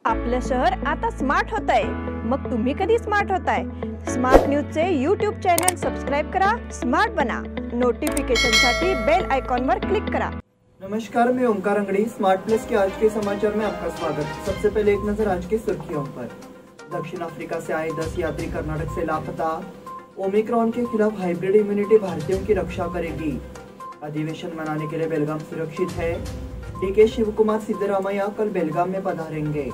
आपलं शहर आता स्मार्ट होत आहे। मग तुम्ही कधी स्मार्ट होताय? स्मार्ट न्यूजचे यूट्यूब चॅनल सबस्क्राइब करा, स्मार्ट बना। नोटिफिकेशनसाठी बेल आइकॉन पर क्लिक करा। नमस्कार, मैं ओमकार अंगड़ी। स्मार्ट प्लस के आज के समाचार में आपका स्वागत। सबसे पहले एक नजर आज की सुर्खियों पर। दक्षिण अफ्रीका से आए 10 यात्री कर्नाटक से लापता। ओमिक्रॉन के खिलाफ हाइब्रिड इम्यूनिटी भारतीयों की रक्षा करेगी। अधिवेशन मनाने के लिए बेलगाम सुरक्षित है। डीके शिवकुमार सिद्धरामैया कल बेलगाम में पधारेंगे।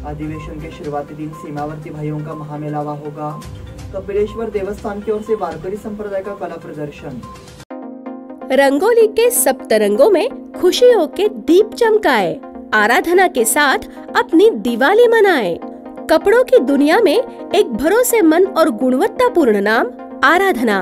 अधिवेशन के शुरुआती दिन सीमावर्ती भाइयों का महामेलावा होगा। कपिलेश्वर देवस्थान की ओर से वारकरी संप्रदाय का कला प्रदर्शन। रंगोली के सप्तरंगों में खुशियों के दीप चमकाए, आराधना के साथ अपनी दिवाली मनाए। कपड़ों की दुनिया में एक भरोसेमंद और गुणवत्तापूर्ण नाम आराधना।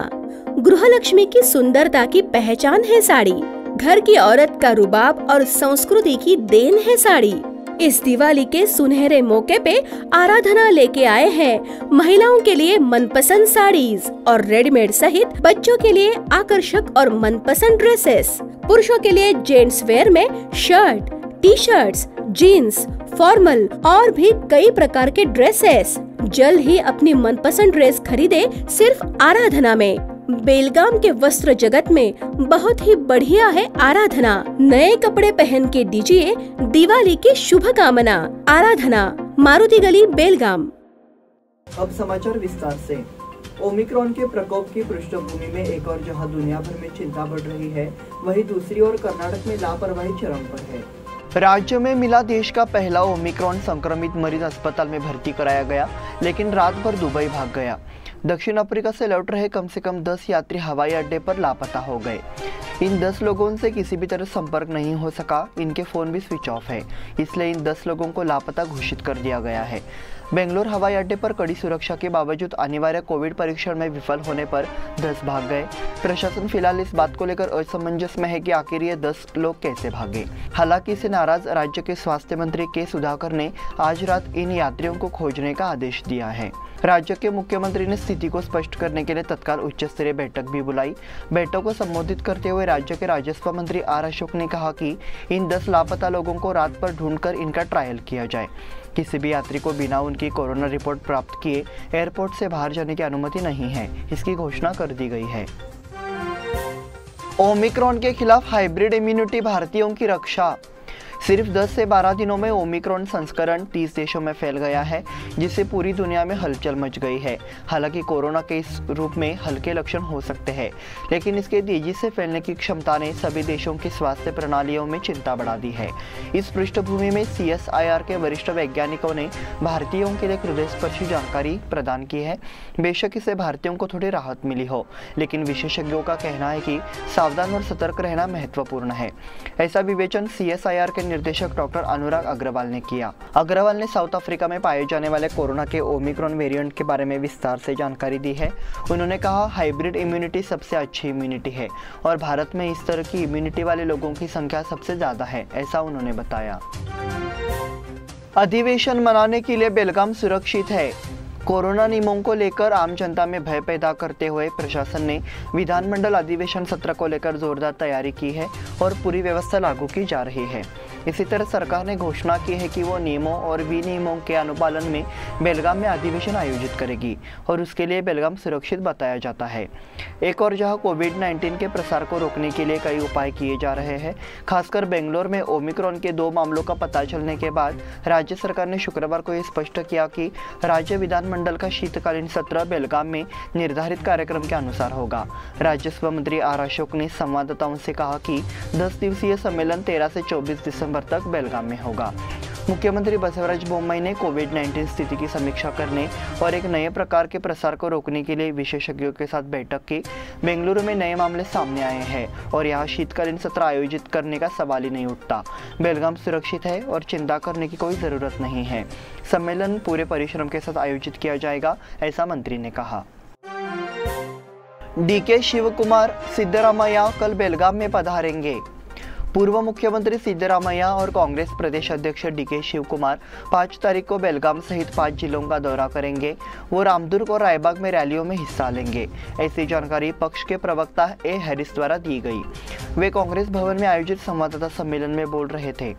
गृहलक्ष्मी की सुंदरता की पहचान है साड़ी। घर की औरत का रुबाब और संस्कृति की देन है साड़ी। इस दिवाली के सुनहरे मौके पे आराधना लेके आए हैं महिलाओं के लिए मनपसंद साड़ीज और रेडीमेड सहित बच्चों के लिए आकर्षक और मनपसंद ड्रेसेस। पुरुषों के लिए जेंट्स वेयर में shirt, T shirts, jeans, formal और भी कई प्रकार के ड्रेसेस। जल्द ही अपनी मनपसंद ड्रेस खरीदे सिर्फ आराधना में। बेलगाम के वस्त्र जगत में बहुत ही बढ़िया है आराधना। नए कपड़े पहन के दीजिए दिवाली की शुभकामना। आराधना, मारुति गली, बेलगाम। अब समाचार विस्तार से। ओमिक्रॉन के प्रकोप की पृष्ठभूमि में एक और जहां दुनिया भर में चिंता बढ़ रही है, वहीं दूसरी ओर कर्नाटक में लापरवाही चरम पर है। राज्य में मिला देश का पहला ओमिक्रॉन संक्रमित मरीज अस्पताल में भर्ती कराया गया, लेकिन रात भर दुबई भाग गया। दक्षिण अफ्रीका से लौट रहे कम से कम 10 यात्री हवाई अड्डे पर लापता हो गए। इन 10 लोगों से किसी भी तरह संपर्क नहीं हो सका। इनके फोन भी स्विच ऑफ है, इसलिए इन 10 लोगों को लापता घोषित कर दिया गया है। बेंगलुरु हवाई अड्डे पर कड़ी सुरक्षा के बावजूद अनिवार्य कोविड परीक्षण में विफल होने पर 10 भाग गए। प्रशासन फिलहाल इस बात को लेकर असमंजस में है कि आखिर ये 10 लोग कैसे भागे। हालांकि इससे नाराज राज्य के स्वास्थ्य मंत्री के सुधाकर ने आज रात इन यात्रियों को खोजने का आदेश दिया है। राज्य के मुख्यमंत्री ने स्थिति को स्पष्ट करने के लिए तत्काल उच्च स्तरीय बैठक भी बुलाई। बैठक को संबोधित करते हुए राज्य के राजस्व मंत्री आर अशोक ने कहा कि इन 10 लापता लोगों को रात पर ढूंढकर इनका ट्रायल किया जाए। किसी भी यात्री को बिना उनकी कोरोना रिपोर्ट प्राप्त किए एयरपोर्ट से बाहर जाने की अनुमति नहीं है, इसकी घोषणा कर दी गई है। ओमिक्रॉन के खिलाफ हाइब्रिड इम्यूनिटी भारतीयों की रक्षा। सिर्फ 10 से 12 दिनों में ओमिक्रॉन संस्करण 30 देशों में फैल गया है, जिससे पूरी दुनिया में हलचल मच गई है। हालांकि कोरोना के इस रूप में हल्के लक्षण हो सकते हैं, लेकिन इसके तेजी से फैलने की क्षमता ने सभी देशों की स्वास्थ्य प्रणालियों में चिंता बढ़ा दी है। इस पृष्ठभूमि में CSIR के वरिष्ठ वैज्ञानिकों ने भारतीयों के लिए हृदयस्पर्शी जानकारी प्रदान की है। बेशक इससे भारतीयों को थोड़ी राहत मिली हो, लेकिन विशेषज्ञों का कहना है कि सावधान और सतर्क रहना महत्वपूर्ण है। ऐसा विवेचन CSIR के निर्देशक डॉक्टर अनुराग अग्रवाल ने किया। अग्रवाल ने साउथ अफ्रीका में पाए जाने वाले कोरोना के ओमिक्रॉन वेरिएंट के बारे में विस्तार से जानकारी दी है। उन्होंने कहा, हाइब्रिड इम्यूनिटी सबसे अच्छी इम्यूनिटी है और भारत में इस तरह की इम्यूनिटी वाले लोगों की संख्या सबसे ज्यादा है, ऐसा उन्होंने बताया। अधिवेशन मनाने के लिए बेलगाम सुरक्षित है। कोरोना नियमों को लेकर आम जनता में भय पैदा करते हुए प्रशासन ने विधानमंडल अधिवेशन सत्र को लेकर जोरदार तैयारी की है और पूरी व्यवस्था लागू की जा रही है। इसी तरह सरकार ने घोषणा की है कि वो नियमों और विनियमों के अनुपालन में बेलगाम में अधिवेशन आयोजित करेगी और उसके लिए बेलगाम सुरक्षित बताया जाता है। एक और जहां कोविड-19 के प्रसार को रोकने के लिए कई उपाय किए जा रहे हैं। खासकर बेंगलुरु में ओमिक्रॉन के 2 मामलों का पता चलने के बाद राज्य सरकार ने शुक्रवार को यह स्पष्ट किया कि राज्य विधानमंडल का शीतकालीन सत्र बेलगाम में निर्धारित कार्यक्रम के अनुसार होगा। राजस्व मंत्री आर अशोक ने संवाददाताओं से कहा कि 10 दिवसीय सम्मेलन 13 से 24 दिसंबर तक बेलगाम में होगा। मुख्यमंत्री बसवराज बोम्मई ने कोविड-19 स्थिति की समीक्षा करने और एक नए प्रकार के प्रसार को रोकने के लिए विशेषज्ञों के साथ बैठक की। बेंगलुरु में नए मामले सामने आए हैं और यहाँ शीतकालीन सत्र आयोजित करने का सवाल ही नहीं उठता। बेलगाम सुरक्षित है और चिंता करने की कोई जरूरत नहीं है। सम्मेलन पूरे परिश्रम के साथ आयोजित किया जाएगा, ऐसा मंत्री ने कहा। डीके शिवकुमार सिद्धरामैया कल बेलगाम में पधारेंगे। पूर्व मुख्यमंत्री सिद्धरामैया और कांग्रेस प्रदेश अध्यक्ष डीके शिवकुमार 5 तारीख को बेलगाम सहित 5 जिलों का दौरा करेंगे। वो रामदुर्ग और रायबाग में रैलियों में हिस्सा लेंगे। ऐसी जानकारी पक्ष के प्रवक्ता ए हैरिस द्वारा दी गई। वे कांग्रेस भवन में आयोजित संवाददाता सम्मेलन में बोल रहे थे।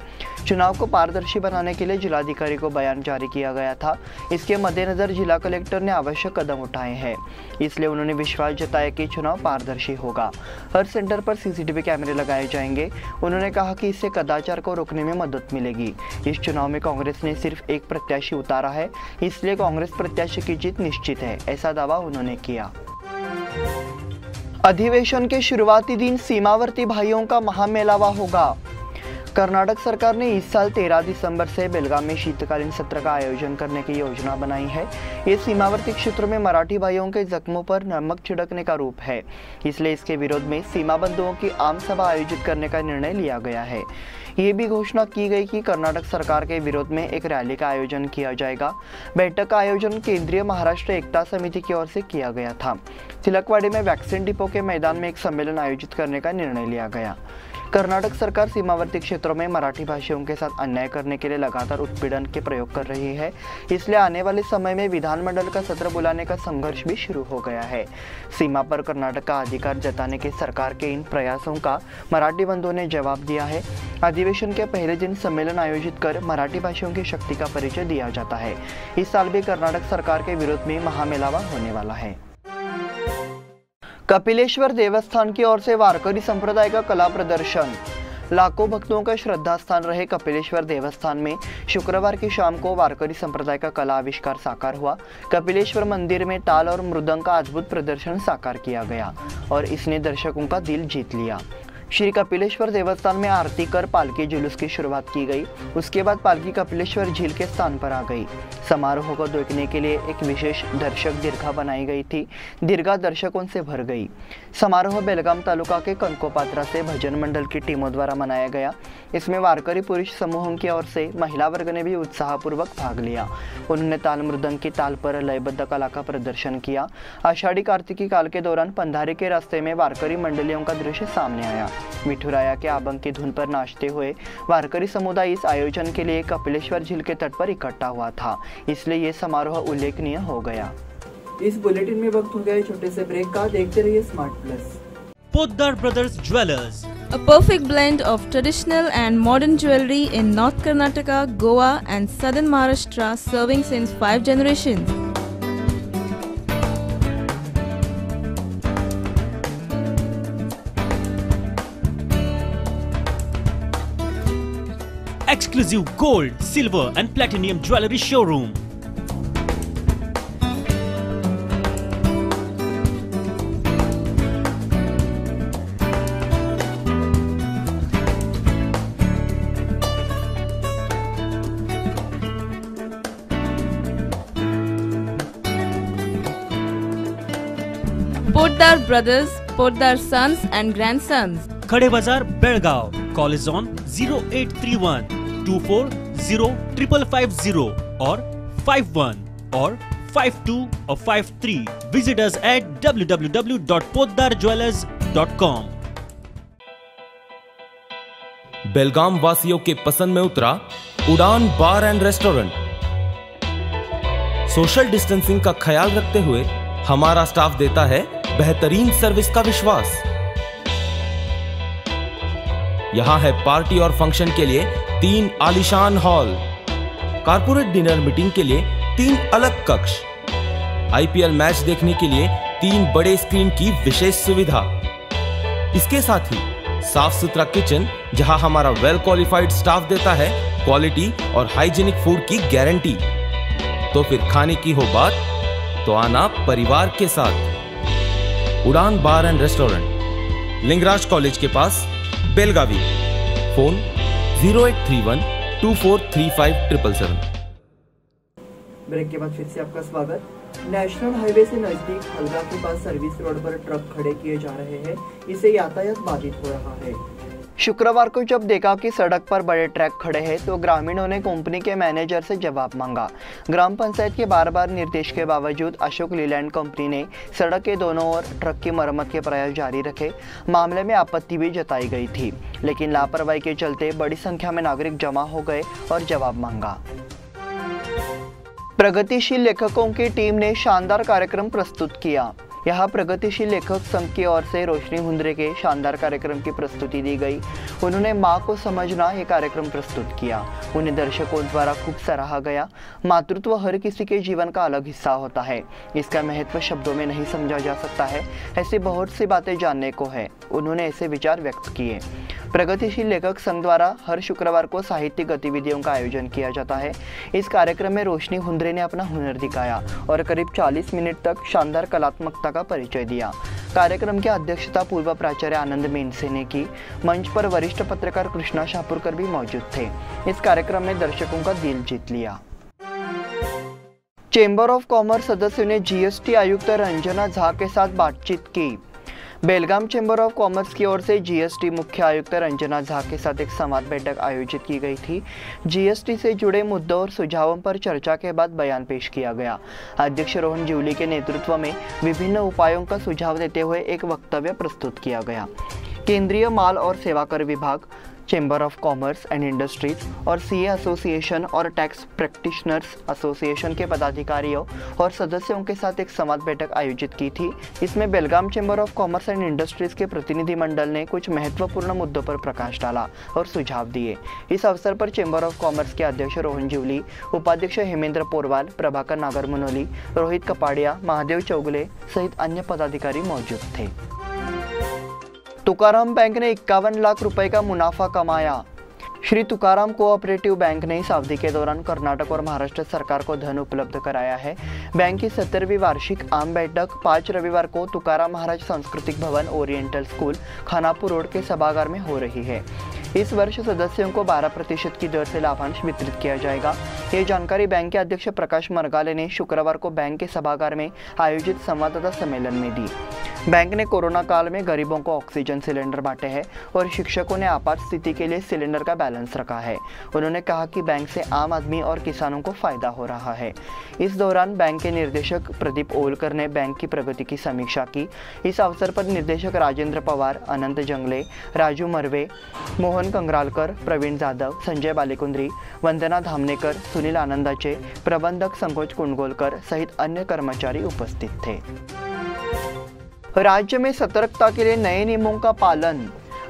चुनाव को पारदर्शी बनाने के लिए जिलाधिकारी को बयान जारी किया गया था। इसके मद्देनजर जिला कलेक्टर ने आवश्यक कदम उठाए हैं, इसलिए उन्होंने विश्वास जताया कि चुनाव पारदर्शी होगा। हर सेंटर पर सीसीटीवी कैमरे लगाए जाएंगे। उन्होंने कहा कि इससे कदाचार को रोकने में मदद मिलेगी। इस चुनाव में कांग्रेस ने सिर्फ एक प्रत्याशी उतारा है, इसलिए कांग्रेस प्रत्याशी की जीत निश्चित है, ऐसा दावा उन्होंने किया। अधिवेशन के शुरुआती दिन सीमावर्ती भाइयों का महामेलावा होगा। कर्नाटक सरकार ने इस साल 13 दिसंबर से बेलगाम में शीतकालीन सत्र का आयोजन करने की योजना बनाई है। ये सीमावर्ती क्षेत्र में मराठी भाइयों के जख्मों पर नमक छिड़कने का रूप है, इसलिए इसके विरोध में सीमा बंधुओं की आम सभा आयोजित करने का निर्णय लिया गया है। ये भी घोषणा की गई कि कर्नाटक सरकार के विरोध में एक रैली का आयोजन किया जाएगा। बैठक का आयोजन केंद्रीय महाराष्ट्र एकता समिति की ओर से किया गया था। तिलकवाड़ी में वैक्सीन डिपो के मैदान में एक सम्मेलन आयोजित करने का निर्णय लिया गया। कर्नाटक सरकार सीमावर्ती क्षेत्रों में मराठी भाषियों के साथ अन्याय करने के लिए लगातार उत्पीड़न के प्रयोग कर रही है, इसलिए आने वाले समय में विधानमंडल का सत्र बुलाने का संघर्ष भी शुरू हो गया है। सीमा पर कर्नाटक का अधिकार जताने के सरकार के इन प्रयासों का मराठी बंधुओं ने जवाब दिया है। अधिवेशन के पहले दिन सम्मेलन आयोजित कर मराठी भाषियों की शक्ति का परिचय दिया जाता है। इस साल भी कर्नाटक सरकार के विरोध में महामेलावा होने वाला है। कपिलेश्वर देवस्थान की ओर से वारकरी संप्रदाय का कला प्रदर्शन। लाखों भक्तों का श्रद्धा स्थान रहे कपिलेश्वर देवस्थान में शुक्रवार की शाम को वारकरी संप्रदाय का कला आविष्कार साकार हुआ। कपिलेश्वर मंदिर में ताल और मृदंग का अद्भुत प्रदर्शन साकार किया गया और इसने दर्शकों का दिल जीत लिया। श्री कपिलेश्वर देवस्थान में आरती कर पालकी जुलूस की शुरुआत की गई। उसके बाद पालकी कपिलेश्वर झील के स्थान पर आ गई। समारोह को देखने के लिए एक विशेष दर्शक दीर्घा बनाई गई थी। दीर्घा दर्शकों से भर गई। समारोह बेलगाम तालुका के कनकोपात्रा से भजन मंडल की टीमों द्वारा मनाया गया। इसमें वारकरी पुरुष समूहों की ओर से महिला वर्ग ने भी उत्साहपूर्वक भाग लिया। उन्होंने ताल मृदंग की ताल पर लयबद्ध कला का प्रदर्शन किया। आषाढ़ी कार्तिकी काल के दौरान पंधारी के रास्ते में वारकरी मंडलियों का दृश्य सामने आया। मिठुराया के आबंग की धुन पर नाचते हुए वारकरी समुदाय इस आयोजन के लिए कपिलेश्वर झील के तट पर इकट्ठा हुआ था, इसलिए ये समारोह उल्लेखनीय हो गया। इस बुलेटिन में वक्त हो गया छोटे से ब्रेक का। देखते रहिए smart plus. Poddar Brothers Jewelers, A perfect blend of traditional and modern jewelry in North Karnataka, Goa and Southern Maharashtra, serving since 5 generations. exclusive gold, silver and platinum jewelry showroom. Poddar Brothers, Poddar Sons and Grandsons. Khade Bazar, Belgaum. Call is on 0831 240 5550 or 51 or 52 or 53. Visit us at www.poddarjewelers.com. बेलगाम वासियों के पसंद में उतरा उड़ान बार and restaurant. Social distancing का ख्याल रखते हुए हमारा स्टाफ देता है बेहतरीन सर्विस का विश्वास। यहां है पार्टी और फंक्शन के लिए 3 आलीशान हॉल, कारपोरेट डिनर मीटिंग के लिए 3 अलग कक्ष, आईपीएल मैच देखने के लिए 3 बड़े स्क्रीन की विशेष सुविधा। इसके साथ ही साफ सुथरा किचन जहां हमारा वेल क्वालिफाइड स्टाफ देता है क्वालिटी और हाइजीनिक फूड की गारंटी। तो फिर खाने की हो बात तो आना परिवार के साथ। उड़ान बार एंड रेस्टोरेंट, लिंगराज कॉलेज के पास, बेलगावी। फोन 0831 243577। ब्रेक के बाद फिर से आपका स्वागत। नेशनल हाईवे से नजदीक हल्दा के पास सर्विस रोड पर ट्रक खड़े किए जा रहे हैं, इससे यातायात बाधित हो रहा है। शुक्रवार को जब देखा कि सड़क पर बड़े ट्रक खड़े हैं तो ग्रामीणों ने कंपनी के मैनेजर से जवाब मांगा। ग्राम पंचायत के बार-बार निर्देश के बावजूद अशोक लीलैंड कंपनी ने सड़क के दोनों ओर ट्रक की मरम्मत के प्रयास जारी रखे। मामले में आपत्ति भी जताई गई थी, लेकिन लापरवाही के चलते बड़ी संख्या में नागरिक जमा हो गए और जवाब मांगा। प्रगतिशील लेखकों की टीम ने शानदार कार्यक्रम प्रस्तुत किया। यहाँ प्रगतिशील लेखक संघ की ओर से रोशनी हुंद्रे के शानदार कार्यक्रम की प्रस्तुति दी गई। उन्होंने माँ को समझना ये कार्यक्रम प्रस्तुत किया। उन्हें दर्शकों द्वारा खूब सराहा गया। मातृत्व हर किसी के जीवन का अलग हिस्सा होता है, इसका महत्व शब्दों में नहीं समझा जा सकता है। ऐसी बहुत सी बातें जानने को है। उन्होंने ऐसे विचार व्यक्त किए। प्रगतिशील लेखक संघ द्वारा हर शुक्रवार को साहित्यिक गतिविधियों का आयोजन किया जाता है। इस कार्यक्रम में रोशनी हुंद्रे ने अपना हुनर दिखाया और करीब 40 मिनट तक शानदार कलात्मकता का परिचय दिया। कार्यक्रम की अध्यक्षता पूर्व प्राचार्य आनंद मेनसे ने की। मंच पर वरिष्ठ पत्रकार कृष्णा शाहपुरकर भी मौजूद थे। इस कार्यक्रम में दर्शकों का दिल जीत लिया। चेंबर ऑफ कॉमर्स सदस्यों ने जीएसटी आयुक्त रंजना झा के साथ बातचीत की। बेलगाम चेंबर ऑफ कॉमर्स की ओर से जीएसटी मुख्य आयुक्त रंजना झा के साथ एक संवाद बैठक आयोजित की गई थी। जीएसटी से जुड़े मुद्दों और सुझावों पर चर्चा के बाद बयान पेश किया गया। अध्यक्ष रोहन ज्यूली के नेतृत्व में विभिन्न उपायों का सुझाव देते हुए एक वक्तव्य प्रस्तुत किया गया। केंद्रीय माल और सेवा कर विभाग, chamber of commerce and industries और सीए एसोसिएशन और टैक्स प्रैक्टिशनर्स एसोसिएशन के पदाधिकारियों और सदस्यों के साथ एक संवाद बैठक आयोजित की थी। इसमें Belgaum chamber of commerce and industries के प्रतिनिधिमंडल ने कुछ महत्वपूर्ण मुद्दों पर प्रकाश डाला और सुझाव दिए। इस अवसर पर चेंबर ऑफ कॉमर्स के अध्यक्ष रोहन ज्यूली, उपाध्यक्ष हेमेंद्र पोरवाल, प्रभाकर नागरमुनोली, रोहित कपाड़िया, महादेव चौगुले सहित अन्य पदाधिकारी मौजूद थे। तुकाराम बैंक ने 51 लाख रुपए का मुनाफा कमाया। श्री तुकाराम कोऑपरेटिव बैंक ने इस अवधि के दौरान कर्नाटक और महाराष्ट्र सरकार को धन उपलब्ध कराया है। बैंक की 17वीं वार्षिक आम बैठक 5 रविवार को तुकाराम महाराज सांस्कृतिक भवन ओरिएंटल स्कूल, खानापुर रोड के सभागार में हो रही है। इस वर्ष सदस्यों को 12% की दर से लाभांश वितरित किया जाएगा। ये जानकारी बैंक के अध्यक्ष प्रकाश मरगाले ने शुक्रवार को बैंक के सभागार में आयोजित संवाददाता सम्मेलन में दी। बैंक ने कोरोना काल में गरीबों को ऑक्सीजन सिलेंडर बांटे हैं और शिक्षकों ने आपात स्थिति के लिए सिलेंडर का बैलेंस रखा है। उन्होंने कहा कि बैंक से आम आदमी और किसानों को फायदा हो रहा है। इस दौरान बैंक के निर्देशक प्रदीप ओलकर ने बैंक की प्रगति की समीक्षा की। इस अवसर पर निर्देशक राजेंद्र पवार, अनंत जंगले, राजू मरवे, मोहन कंगरालकर, प्रवीण जाधव, संजय बालेकुंद्री, वंदना धामनेकर, सुनील आनंदाचे, प्रबंधक संकोच कुंडगोलकर सहित अन्य कर्मचारी उपस्थित थे। राज्य में सतर्कता के लिए नए नियमों का पालन।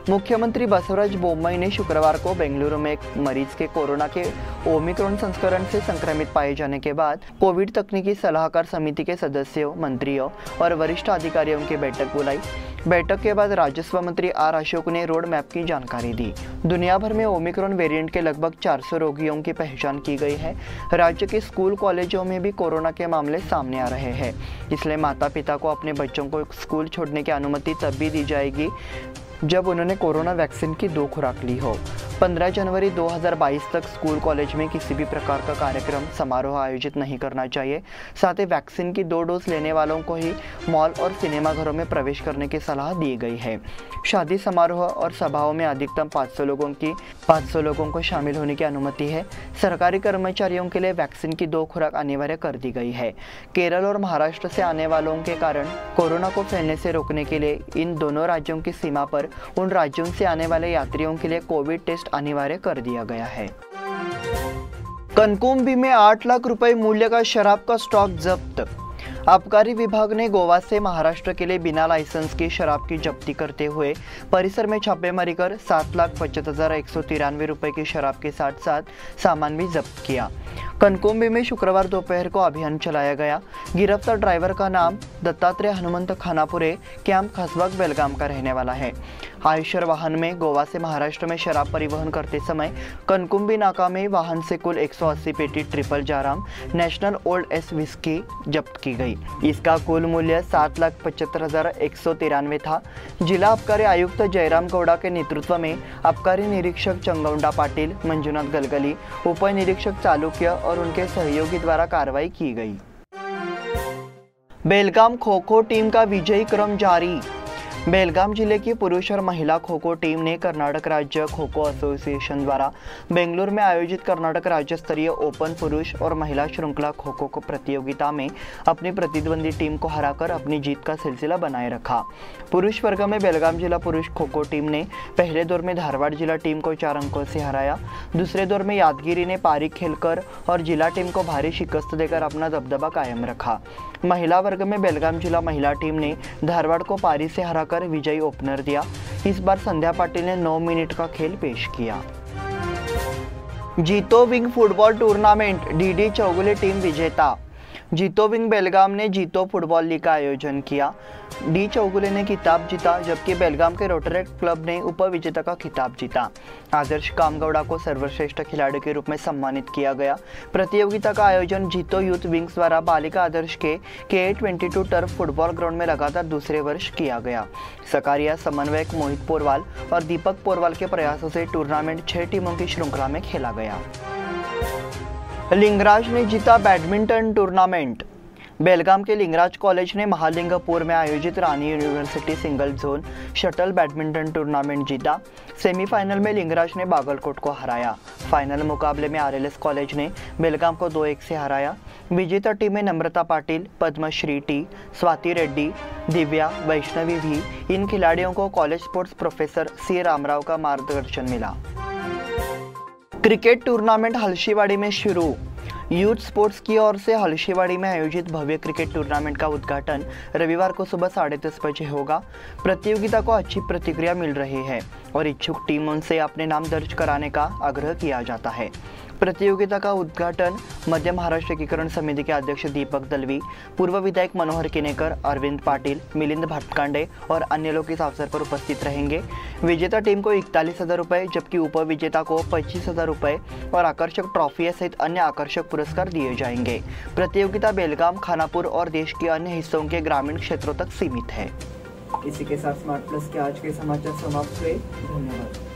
मुख्यमंत्री बसवराज बोम्मई ने शुक्रवार को बेंगलुरु में एक मरीज के कोरोना के ओमिक्रॉन संस्करण से संक्रमित पाए जाने के बाद कोविड तकनीकी सलाहकार समिति के सदस्यों, मंत्रियों और वरिष्ठ अधिकारियों की बैठक बुलाई। बैठक के बाद राजस्व मंत्री आर अशोक ने रोड मैप की जानकारी दी। दुनिया भर में ओमिक्रॉन वेरिएंट के लगभग 400 रोगियों की पहचान की गई है। राज्य के स्कूल कॉलेजों में भी कोरोना के मामले सामने आ रहे हैं, इसलिए माता पिता को अपने बच्चों को स्कूल छोड़ने की अनुमति तब भी दी जाएगी जब उन्होंने कोरोना वैक्सीन की 2 खुराक ली हो। 15 जनवरी 2022 तक स्कूल कॉलेज में किसी भी प्रकार का कार्यक्रम समारोह आयोजित नहीं करना चाहिए। साथ ही वैक्सीन की 2 डोज लेने वालों को ही मॉल और सिनेमाघरों में प्रवेश करने की सलाह दी गई है। शादी समारोह और सभाओं में अधिकतम 500 लोगों को शामिल होने की अनुमति है। सरकारी कर्मचारियों के लिए वैक्सीन की 2 खुराक अनिवार्य कर दी गई है। केरल और महाराष्ट्र से आने वालों के कारण कोरोना को फैलने से रोकने के लिए इन दोनों राज्यों की सीमा पर उन राज्यों से आने वाले यात्रियों के लिए कोविड टेस्ट अनिवार्य कर दिया गया है। कनकुंबी में 8 लाख रुपए मूल्य का शराब का स्टॉक जब्त। आबकारी विभाग ने गोवा से महाराष्ट्र के लिए बिना लाइसेंस की शराब की जब्ती करते हुए परिसर में छापेमारी कर 7,25,193 रुपए की शराब के साथ साथ सामान भी जब्त किया। कनकुंबी में शुक्रवार दोपहर को अभियान चलाया गया। गिरफ्तार ड्राइवर का नाम दत्तात्रेय हनुमंत खानापुरे, कैंप खसबाग, बेलगाम का रहने वाला है। आयशर वाहन में गोवा से महाराष्ट्र में शराब परिवहन करते समय कनकुंबी नाका में वाहन से कुल 180 पेटी ट्रिपल जाराम नेशनल ओल्ड एस विस्की जब्त की गई। इसका कुल मूल्य 7,75,193 था। जिला आबकारी आयुक्त जयराम गौड़ा के नेतृत्व में आबकारी निरीक्षक चंगौंडा पाटिल, मंजुनाथ गलगली, उप निरीक्षक चालुक्य और उनके सहयोगी द्वारा कार्रवाई की गई। बेलगाम खो खो टीम का विजयी क्रम जारी। बेलगाम जिले की पुरुष और महिला खो खो टीम ने कर्नाटक राज्य खो खो एसोसिएशन द्वारा बेंगलुरु में आयोजित कर्नाटक राज्य स्तरीय ओपन पुरुष और महिला श्रृंखला खो खो प्रतियोगिता में अपनी प्रतिद्वंदी टीम को हराकर अपनी जीत का सिलसिला बनाए रखा। पुरुष वर्ग में बेलगाम जिला पुरुष खो खो टीम ने पहले दौर में धारवाड़ जिला टीम को 4 अंकों से हराया। दूसरे दौर में यादगिरी ने पारी खेलकर और जिला टीम को भारी शिकस्त देकर अपना दबदबा कायम रखा। महिला वर्ग में बेलगाम जिला महिला टीम ने धारवाड़ को पारी से हराकर विजयी ओपनर दिया। इस बार संध्या पाटिल ने 9 मिनट का खेल पेश किया। Jito wing football tournament DD Chougule team विजेता। जीतो विंग बेलगाम ने जीतो फुटबॉल लीग का आयोजन किया। डी चौगुले ने खिताब जीता, जबकि बेलगाम के रोटरेक्ट क्लब ने उपविजेता का खिताब जीता। आदर्श कामगौड़ा को सर्वश्रेष्ठ खिलाड़ी के रूप में सम्मानित किया गया। प्रतियोगिता का आयोजन जीतो यूथ विंग्स द्वारा बालिका आदर्श के KA22 टर्फ फुटबॉल ग्राउंड में लगातार दूसरे वर्ष किया गया। सकारिया समन्वयक मोहित पोरवाल और दीपक पोरवाल के प्रयासों से टूर्नामेंट 6 टीमों की श्रृंखला में खेला गया। लिंगराज ने जीता बैडमिंटन टूर्नामेंट। बेलगाम के लिंगराज कॉलेज ने महालिंगपुर में आयोजित Rani university single zone shuttle badminton tournament जीता। सेमीफाइनल में लिंगराज ने बागलकोट को हराया। फाइनल मुकाबले में RLS कॉलेज ने बेलगाम को 2-1 से हराया। विजेता टीम में नम्रता पाटिल, पद्मश्री टी, स्वाति रेड्डी, दिव्या, वैष्णवी भी, इन खिलाड़ियों को college sports professor C Ramrao का मार्गदर्शन मिला। क्रिकेट टूर्नामेंट हल्शीवाड़ी में शुरू। यूथ स्पोर्ट्स की ओर से हल्शीवाड़ी में आयोजित भव्य क्रिकेट टूर्नामेंट का उद्घाटन रविवार को सुबह 10:30 बजे होगा। प्रतियोगिता को अच्छी प्रतिक्रिया मिल रही है और इच्छुक टीमों से अपने नाम दर्ज कराने का आग्रह किया जाता है। प्रतियोगिता का उद्घाटन मध्य महाराष्ट्र एकीकरण समिति के अध्यक्ष दीपक दलवी, पूर्व विधायक मनोहर किनेकर, अरविंद पाटिल, मिलिंद भटकांडे और अन्य लोग इस अवसर पर उपस्थित रहेंगे। विजेता टीम को 41,000 रुपये, जबकि उपविजेता को 25,000 रुपये और आकर्षक ट्रॉफी सहित अन्य आकर्षक पुरस्कार दिए जाएंगे। प्रतियोगिता बेलगाम, खानापुर और देश के अन्य हिस्सों के ग्रामीण क्षेत्रों तक सीमित है। इसी के साथ स्मार्ट प्लस के आज के समाचार समाप्त हुए। धन्यवाद।